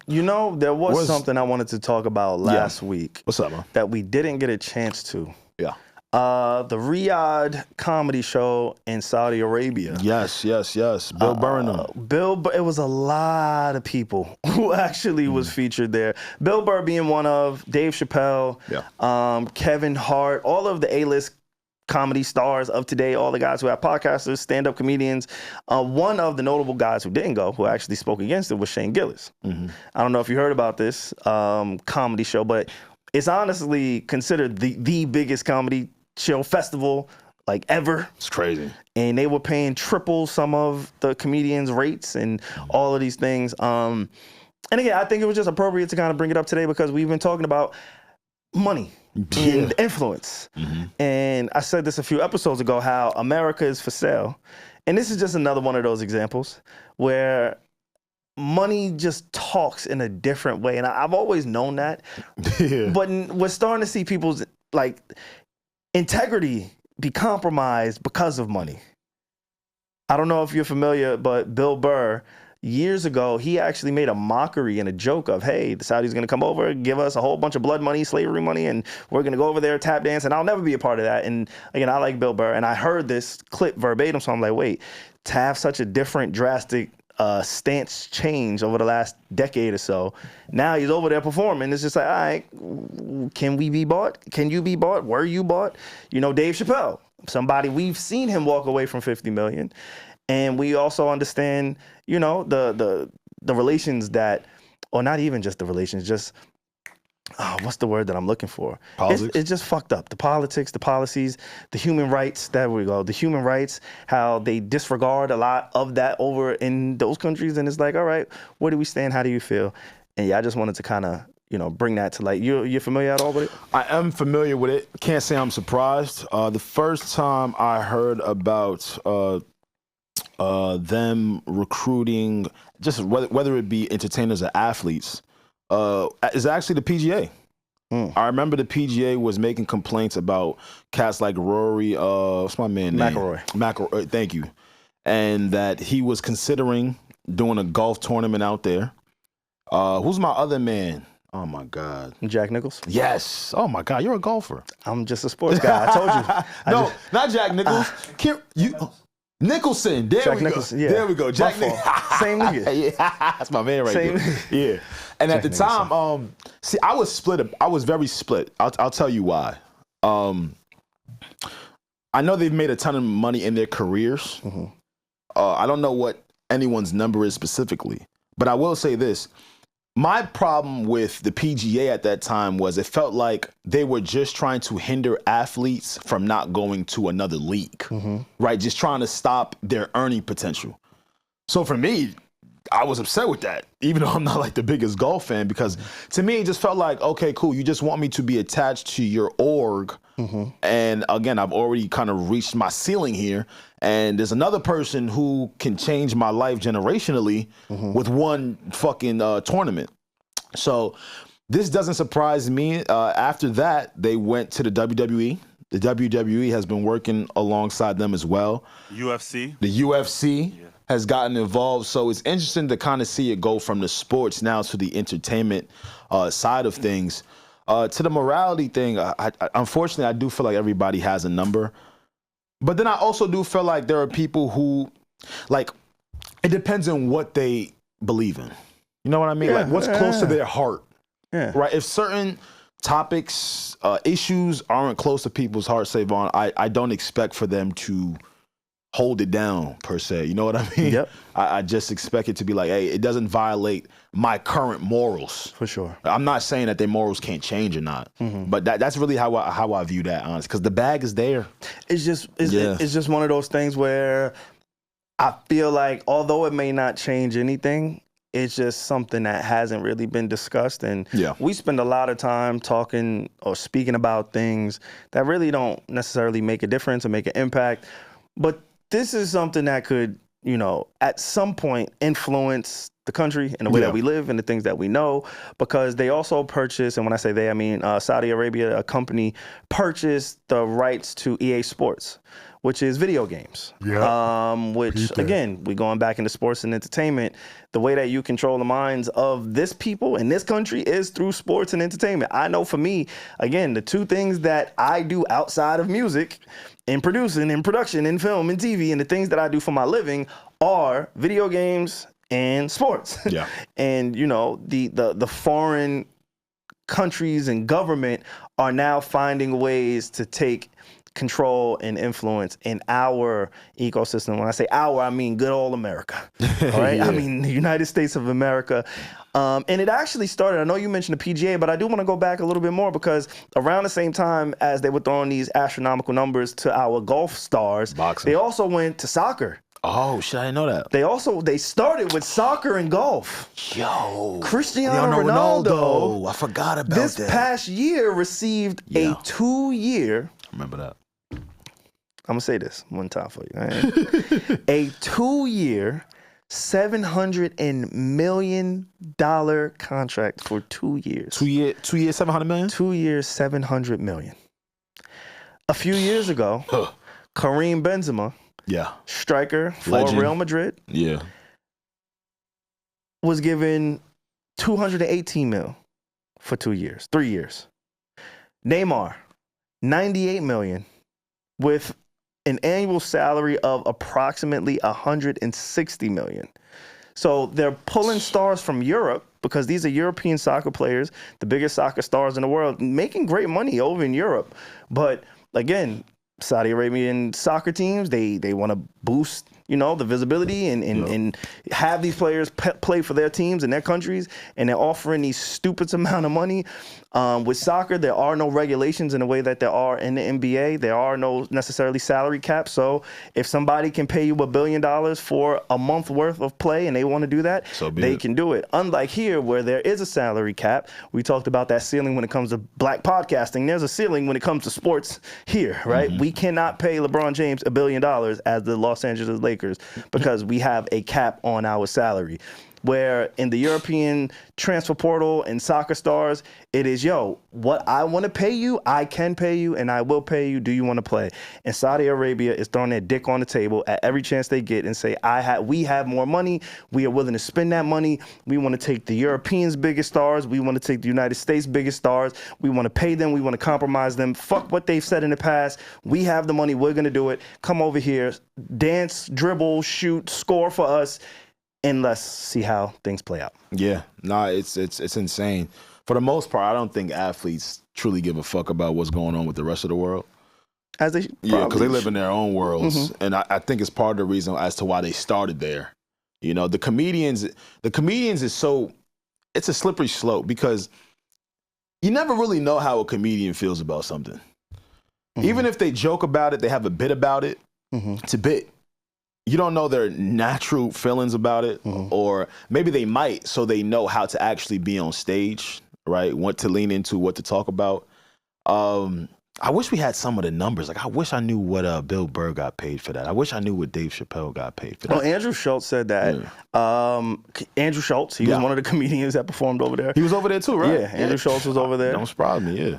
You know, there was something I wanted to talk about last week. What's up, man? That we didn't get a chance to. Yeah. The Riyadh comedy show in Saudi Arabia. Yes. Bill Burr. It was a lot of people who actually was featured there. Bill Burr being one of, Dave Chappelle, Kevin Hart, all of the A-list comedy stars of today, all the guys who have podcasters, stand-up comedians. One of the notable guys who didn't go, who actually spoke against it, was Shane Gillis. I don't know if you heard about this comedy show, but it's honestly considered the biggest comedy show festival like ever. It's crazy. And they were paying triple some of the comedians' rates and all of these things. And again, I think it was just appropriate to kind of bring it up today because we've been talking about money and influence. And I said this a few episodes ago, how America is for sale. And this is just another one of those examples where money just talks in a different way. And I've always known that. But we're starting to see people's like integrity be compromised because of money. I don't know if you're familiar, but Bill Burr, years ago, he actually made a mockery and a joke of, hey, the Saudis going to come over, give us a whole bunch of blood money, slavery money, and we're going to go over there, tap dance, and I'll never be a part of that. And again, I like Bill Burr, and I heard this clip verbatim, so I'm like, wait, to have such a different, drastic stance change over the last decade or so, now he's over there performing. It's just like, all right, can we be bought? Can you be bought? Were you bought? You know, Dave Chappelle, somebody, we've seen him walk away from $50 million. And we also understand, you know, the relations that, or not even just the relations, just, what's the word that I'm looking for? Politics? It's just fucked up. The politics, the policies, the human rights, there we go. The human rights, how they disregard a lot of that over in those countries. And it's like, all right, where do we stand? How do you feel? And yeah, I just wanted to kind of, you know, bring that to light. You're familiar at all with it? I am familiar with it. Can't say I'm surprised. The first time I heard about them recruiting, just whether it be entertainers or athletes, is actually the PGA. I remember the PGA was making complaints about cats like Rory, what's my man name? McIlroy, thank you. And that he was considering doing a golf tournament out there. Who's my other man? Oh my God. Jack Nicklaus? Yes. Oh my God, you're a golfer. I'm just a sports guy, I told you. No, not Jack Nicklaus. Nicholson. There we go. Yeah. There we go. Jack Nicholson. Same nigga. Yeah, that's my man right there. Yeah. And at the time, see, I was split. I was very split. I'll tell you why. I know they've made a ton of money in their careers. I don't know what anyone's number is specifically, but I will say this. My problem with the PGA at that time was it felt like they were just trying to hinder athletes from not going to another league, right? Just trying to stop their earning potential. So for me, I was upset with that, even though I'm not like the biggest golf fan, because to me, it just felt like, okay, cool. You just want me to be attached to your org. And again, I've already kind of reached my ceiling here. And there's another person who can change my life generationally with one fucking tournament. So this doesn't surprise me. After that, they went to the WWE. The WWE has been working alongside them as well. UFC. The UFC has gotten involved. So it's interesting to kind of see it go from the sports now to the entertainment side of things. To the morality thing, unfortunately, I do feel like everybody has a number. But then I also do feel like there are people who, like, it depends on what they believe in. You know what I mean? Like, what's close to their heart, right? If certain topics, issues aren't close to people's hearts, SaVon, I don't expect for them to hold it down, per se. You know what I mean? Yep. I just expect it to be like, hey, it doesn't violate my current morals. For sure. I'm not saying that their morals can't change or not, but that's really how I view that, honestly, because the bag is there. It's just one of those things where I feel like, although it may not change anything, it's just something that hasn't really been discussed. And we spend a lot of time talking or speaking about things that really don't necessarily make a difference or make an impact. But this is something that could, you know, at some point influence the country and the way that we live and the things that we know, because they also purchased, and when I say they, I mean Saudi Arabia, a company, purchased the rights to EA Sports, which is video games. Which, again, we going back into sports and entertainment. The way that you control the minds of this people in this country is through sports and entertainment. I know for me, again, the two things that I do outside of music, in producing, in production, in film, in TV, and the things that I do for my living are video games and sports. And, you know, the foreign countries and government are now finding ways to take control and influence in our ecosystem. When I say our, I mean good old America, all right? I mean the United States of America. And it actually started, I know you mentioned the PGA, but I do want to go back a little bit more, because around the same time as they were throwing these astronomical numbers to our golf stars, they also went to soccer. Oh, shit, I didn't know that. They started with soccer and golf. Yo. Cristiano Ronaldo. I forgot about that. This past year received a 2-year. Remember that. I'm going to say this one time for you. Right? A 2-year, $700 million contract for 2 years. 2 years, $700 million? 2 years, $700 million. A few years ago, Kareem Benzema, striker for Real Madrid, was given $218 million for 2 years, 3 years. Neymar, $98 million, with an annual salary of approximately $160 million. So they're pulling stars from Europe, because these are European soccer players, the biggest soccer stars in the world, making great money over in Europe. But again, Saudi Arabian soccer teams, they want to boost, you know, the visibility and have these players play for their teams and their countries, and they're offering these stupid amount of money. With soccer, there are no regulations in the way that there are in the NBA. There are no necessarily salary caps. So if somebody can pay you $1 billion for a month worth of play and they want to do that, they can do it. Unlike here, where there is a salary cap. We talked about that ceiling when it comes to black podcasting. There's a ceiling when it comes to sports here, right? We cannot pay LeBron James $1 billion as the Los Angeles Lakers, because we have a cap on our salary. Where in the European transfer portal and soccer stars, it is, yo, what I want to pay you, I can pay you, and I will pay you. Do you want to play? And Saudi Arabia is throwing their dick on the table at every chance they get and say, we have more money. We are willing to spend that money. We want to take the Europeans' biggest stars. We want to take the United States' biggest stars. We want to pay them. We want to compromise them. Fuck what they've said in the past. We have the money. We're going to do it. Come over here, dance, dribble, shoot, score for us. And let's see how things play out. Yeah, it's insane. For the most part, I don't think athletes truly give a fuck about what's going on with the rest of the world. As they because they live in their own worlds, and I think it's part of the reason as to why they started there. You know, the comedians is so, it's a slippery slope, because you never really know how a comedian feels about something. Even if they joke about it, they have a bit about it. It's a bit. You don't know their natural feelings about it, or maybe they might, so they know how to actually be on stage, right? What to lean into, what to talk about. I wish we had some of the numbers. Like, I wish I knew what Bill Burr got paid for that. I wish I knew what Dave Chappelle got paid for that. Well, Andrew Schultz said that. Andrew Schultz, he was one of the comedians that performed over there. He was over there too, right? Yeah, Andrew Schultz was over there. Don't surprise me,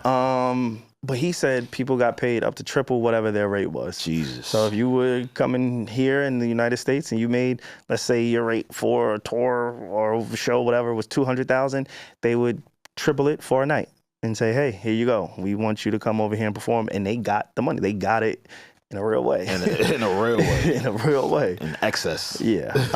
But he said people got paid up to triple whatever their rate was. Jesus. So if you were coming here in the United States and you made, let's say your rate for a tour or a show, whatever, was $200,000, they would triple it for a night and say, hey, here you go. We want you to come over here and perform. And they got the money. They got it in a real way. In a real way. In a real way. In excess. Yeah.